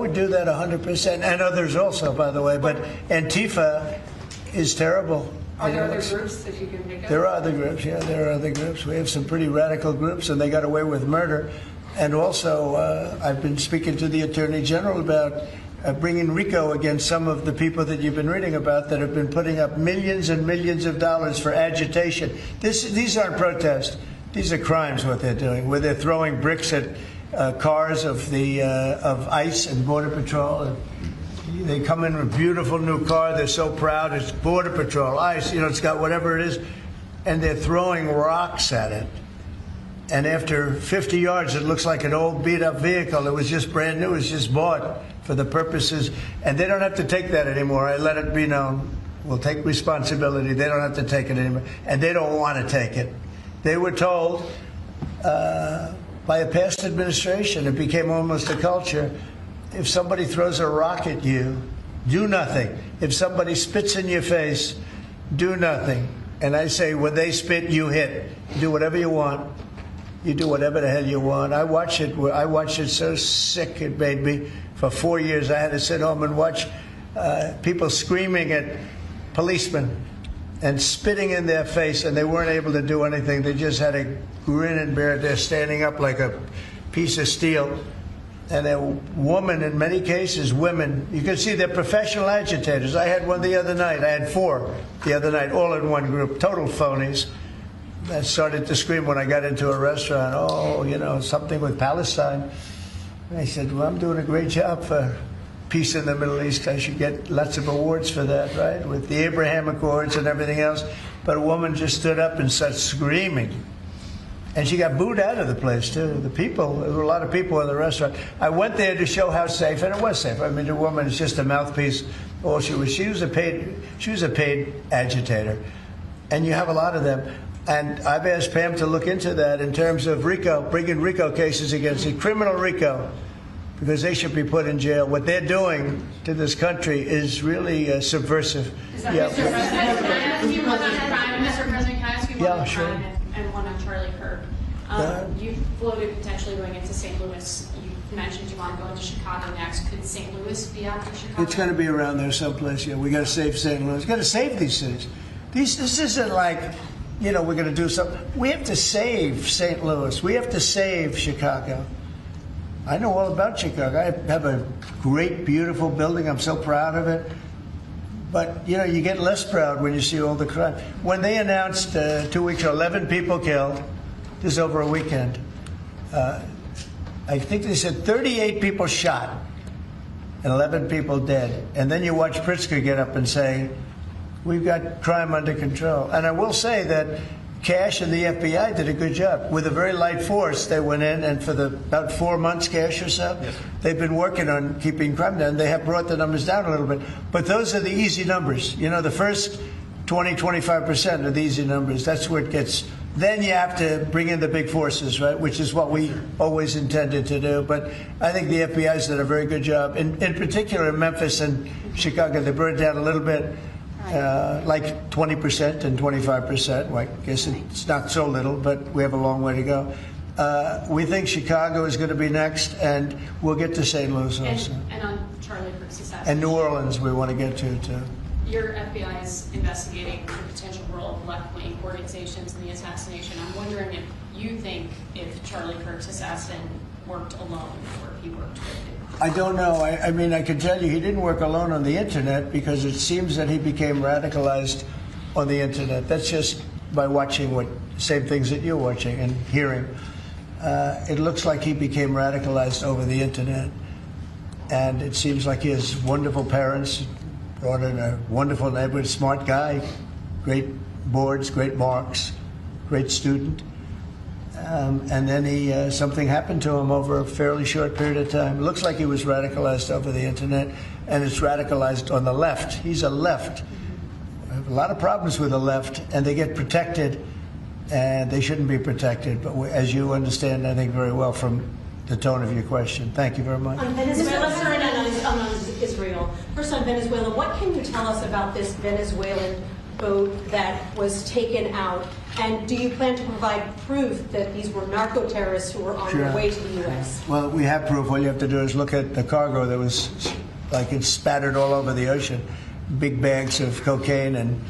would do that 100%, and others also, by the way. But Antifa is terrible. Are there other groups that you can pick up? There are other groups, yeah, there are other groups. We have some pretty radical groups, and they got away with murder. And also, I've been speaking to the Attorney General about bringing RICO against some of the people that you've been reading about that have been putting up millions and millions of dollars for agitation. These aren't protests. These are crimes, what they're doing, where they're throwing bricks at cars of ICE and Border Patrol. And they come in with a beautiful new car. They're so proud. It's Border Patrol, ICE, it's got whatever it is. And they're throwing rocks at it. And after 50 yards, it looks like an old beat-up vehicle. It was just brand new. It was just bought for the purposes. And they don't have to take that anymore. I let it be known. We'll take responsibility. They don't have to take it anymore. And they don't want to take it. They were told by a past administration, it became almost a culture, if somebody throws a rock at you, do nothing. If somebody spits in your face, do nothing. And I say, when they spit, you hit. Do whatever you want. You do whatever the hell you want. I watched it so sick it made me. For 4 years, I had to sit home and watch people screaming at policemen and spitting in their face, and they weren't able to do anything. They just had a grin and bear it. They're standing up like a piece of steel. And a woman, in many cases, women, you can see they're professional agitators. I had one the other night. I had 4 the other night, all in one group, total phonies. I started to scream when I got into a restaurant, oh, something with Palestine. And I said, well, I'm doing a great job for peace in the Middle East. I should get lots of awards for that, right? With the Abraham Accords and everything else. But a woman just stood up and started screaming. And she got booed out of the place, too. There were a lot of people in the restaurant. I went there to show how safe, and it was safe. I mean, the woman is just a mouthpiece. All she was a paid agitator. And you have a lot of them. And I've asked Pam to look into that in terms of RICO, bringing RICO cases against the criminal RICO, because they should be put in jail. What they're doing to this country is really subversive. Is that Mr. President? Can I ask you one on crime, Mr. President? Can I ask you one on sure. crime and one on Charlie Kirk? You floated potentially going into St. Louis. You mentioned you want to go into Chicago next. Could St. Louis be after Chicago? It's going to be around there someplace. Yeah, we got to save St. Louis. We got to save these cities. This isn't like, we're going to do something. We have to save St. Louis. We have to save Chicago. I know all about Chicago. I have a great, beautiful building. I'm so proud of it. But, you get less proud when you see all the crime. When they announced 2 weeks ago, 11 people killed, this is over a weekend. I think they said 38 people shot and 11 people dead. And then you watch Pritzker get up and say, we've got crime under control. And I will say that Cash and the FBI did a good job. With a very light force, they went in, and for about 4 months, Cash or so, yes, they've been working on keeping crime down. They have brought the numbers down a little bit. But those are the easy numbers. The first 20, 25% are the easy numbers. That's where it gets. Then you have to bring in the big forces, right, which is what we always intended to do. But I think the FBI's did a very good job. In particular, in Memphis and Chicago, they burned down a little bit. Like 20% and 25%. Well, I guess it's not so little, but we have a long way to go. We think Chicago is going to be next, and we'll get to St. Louis also. And on Charlie Kirk's assassination. And New Orleans we want to get to, too. Your FBI is investigating the potential role of left-wing organizations in the assassination. I'm wondering if you think if Charlie Kirk's assassin worked alone or if he worked with him. I don't know. I mean, I can tell you he didn't work alone on the Internet, because it seems that he became radicalized on the Internet. That's just by watching same things that you're watching and hearing. It looks like he became radicalized over the Internet. And it seems like he has wonderful parents, brought in a wonderful neighborhood, smart guy, great boards, great marks, great student. And then something happened to him over a fairly short period of time. It looks like he was radicalized over the Internet, and it's radicalized on the left. He's a left. I have a lot of problems with the left, and they get protected, and they shouldn't be protected. But as you understand, I think, very well from the tone of your question. Thank you very much. On Venezuela, on Israel. First on Venezuela, what can you tell us about this Venezuelan boat that was taken out? And do you plan to provide proof that these were narco-terrorists who were on their way to the U.S.? Well, we have proof. All you have to do is look at the cargo that was, like, it's spattered all over the ocean. Big bags of cocaine and